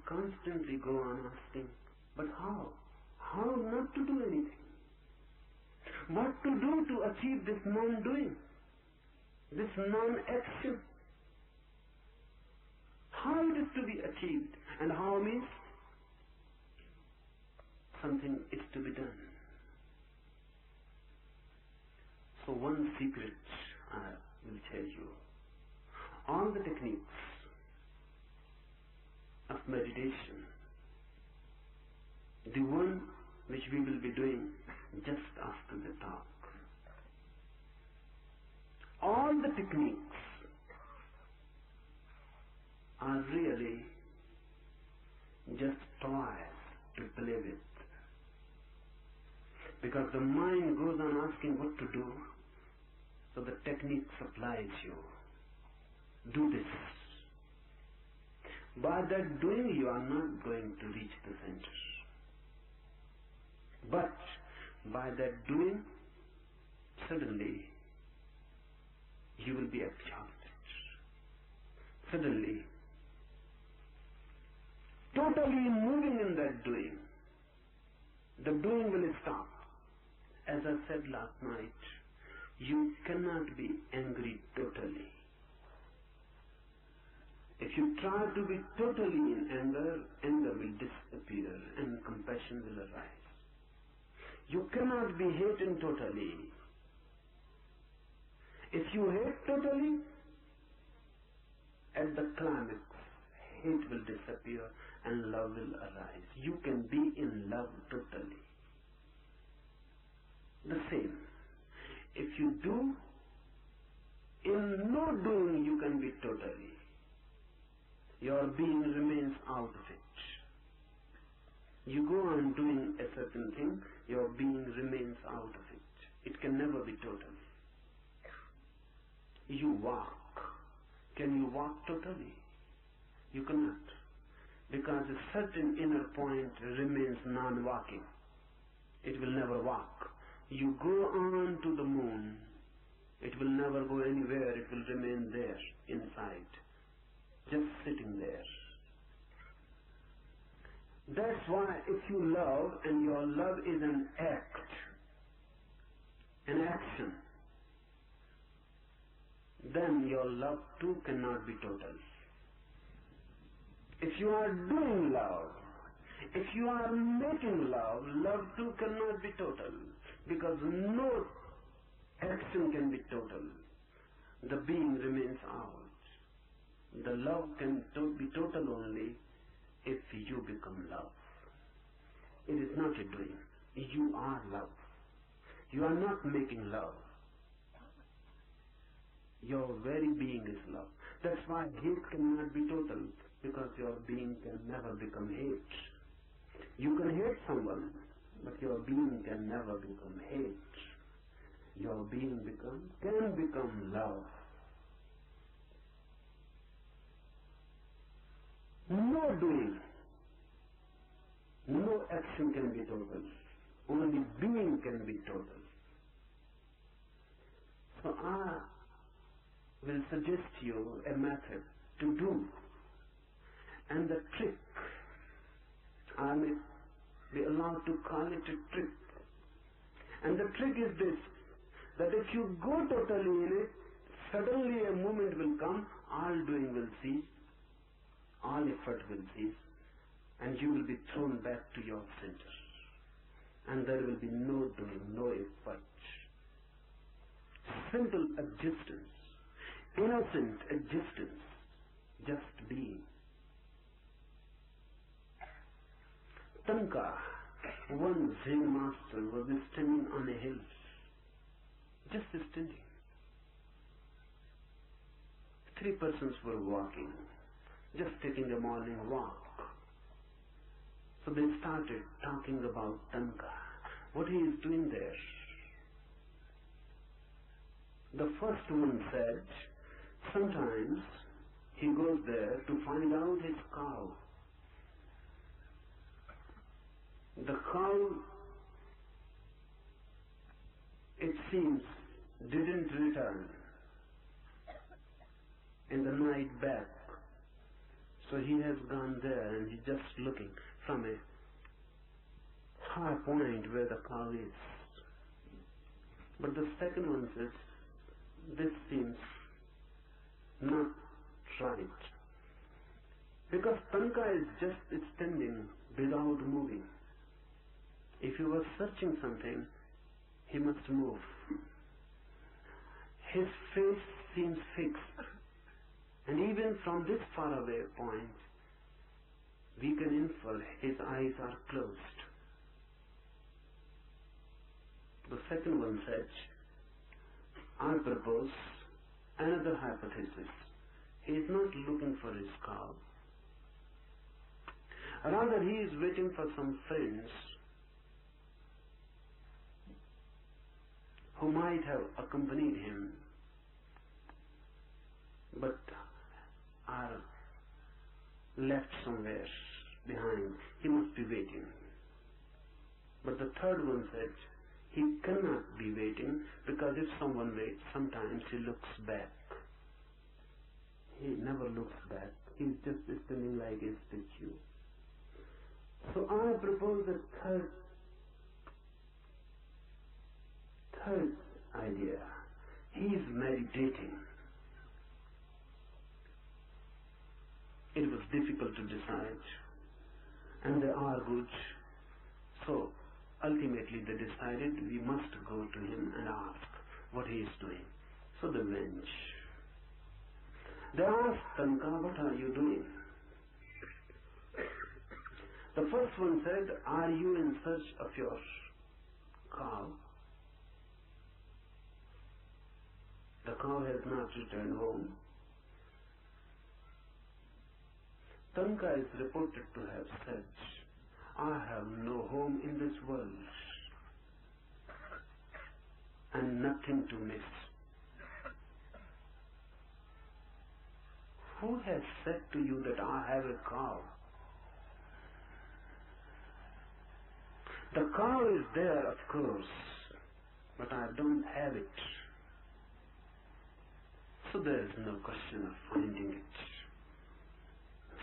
constantly go on asking, but how? How not to do anything? What to do to achieve this non-doing, this non-action? How it is to be achieved, and how means something is to be done. So one secret I will tell you. All the techniques of meditation, the one which we will be doing just after the talk, all the techniques are really just toys to play with. Because the mind goes on asking what to do, so the technique supplies you. Do this. By that doing, you are not going to reach the center. But by that doing, suddenly you will be exhausted. Suddenly, totally moving in that doing, the doing will stop. As I said last night, you cannot be angry totally. If you try to be totally in anger, anger will disappear and compassion will arise. You cannot be hating totally. If you hate totally, at the climax, hate will disappear and love will arise. You can be in love totally. The same. If you do, in no doing you can be totally. Your being remains out of it. You go on doing a certain thing, your being remains out of it. It can never be total. You walk. Can you walk totally? You cannot. Because a certain inner point remains non-walking. It will never walk. You go on to the moon. It will never go anywhere. It will remain there, inside. Just sitting there. That's why if you love and your love is an act, an action, then your love too cannot be total. If you are doing love, if you are making love, love too cannot be total, because no action can be total. The being remains out. The love can be total only if you become love. It is not a doing. You are love. You are not making love. Your very being is love. That's why hate cannot be total, because your being can never become hate. You can hate someone, but your being can never become hate. Your being can become love. No doing, no action can be total. Only being can be total. So I will suggest you a method to do. And the trick, I may be allowed to call it a trick. And the trick is this, that if you go totally in it, suddenly a moment will come, all doing will cease, all effort will cease, and you will be thrown back to your center. And there will be no doing, no effort. Simple existence, innocent existence, just being. Tanka, one Zen master, was standing on a hill, just standing. 3 persons were walking, just taking a morning walk. So they started talking about Tanka, what he is doing there. The first one said, sometimes he goes there to find out his cow. The cow, it seems, didn't return in the night back. So he has gone there and he's just looking from a high point where the cow is. But the second one says, this seems not right. Because Tanka is just standing without moving. If he was searching something, he must move. His face seems fixed. And even from this faraway point, we can infer his eyes are closed. The second one said, I propose another hypothesis. He is not looking for his cow. Rather, he is waiting for some friends who might have accompanied him but are left somewhere behind. He must be waiting. But the third one said, he cannot be waiting because if someone waits, sometimes he looks back. He never looks back. He's just standing like a statue. So I propose a third idea. He is meditating. It was difficult to decide, and they argued. So ultimately they decided we must go to him and ask what he is doing. So they went. They asked Tanka, what are you doing? The first one said, are you in search of your cow? The cow has not returned home. Tanka is reported to have said, I have no home in this world and nothing to miss. Who has said to you that I have a cow? The cow is there, of course, but I don't have it. So there is no question of finding it,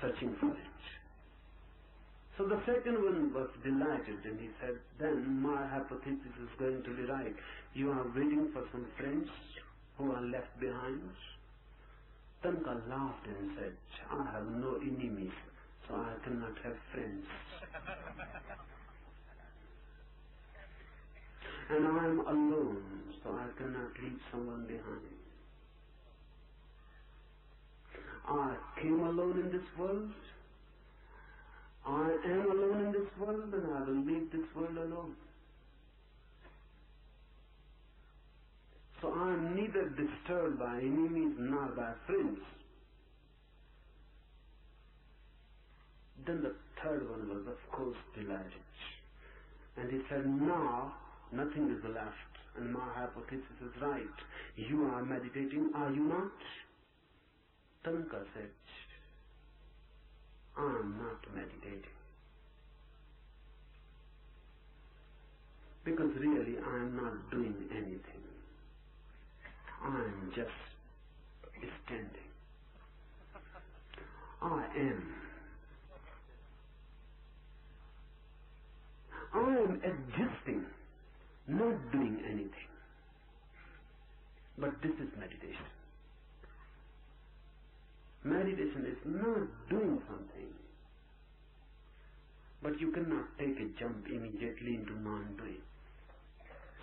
searching for it. So the second one was delighted and he said, then my hypothesis is going to be right. You are waiting for some friends who are left behind? Tanka laughed and said, I have no enemies, so I cannot have friends. And I am alone, so I cannot leave someone behind. I came alone in this world. I am alone in this world, and I will leave this world alone. So I am neither disturbed by enemies nor by friends. Then the third one was, of course, delighted. And he said, now nothing is left, and my hypothesis is right. You are meditating, are you not? Tanka said, I am not meditating. Because really I am not doing anything. I am just standing. I am existing, not doing anything. But this is meditation. Meditation is not doing something. But you cannot take a jump immediately into non-doing.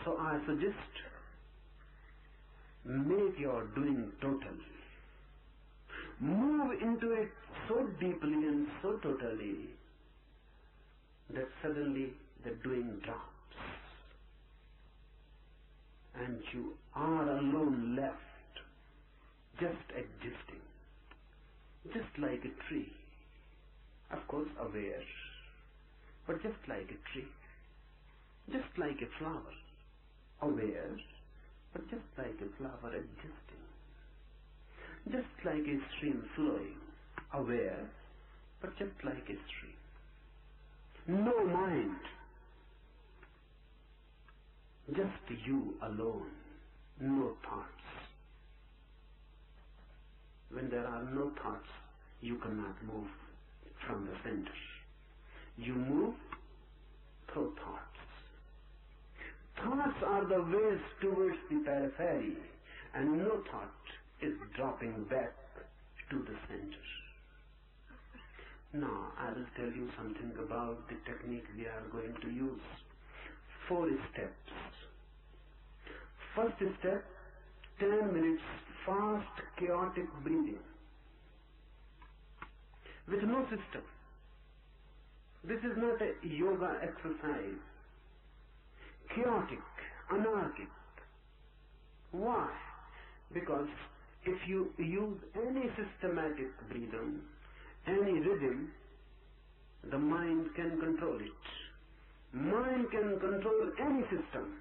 So I suggest, make your doing total. Move into it so deeply and so totally that suddenly the doing drops. And you are alone left, just existing. Just like a tree. Of course, aware. But just like a tree. Just like a flower. Aware. But just like a flower existing. Just like a stream flowing. Aware. But just like a stream. No mind. Just you alone. No thoughts. When there are no thoughts, you cannot move from the center. You move through thoughts. Thoughts are the ways towards the periphery, and no thought is dropping back to the center. Now, I will tell you something about the technique we are going to use. 4 steps. First step, 10 minutes fast, chaotic breathing. With no system. This is not a yoga exercise. Chaotic, anarchic. Why? Because if you use any systematic breathing, any rhythm, the mind can control it. Mind can control any system.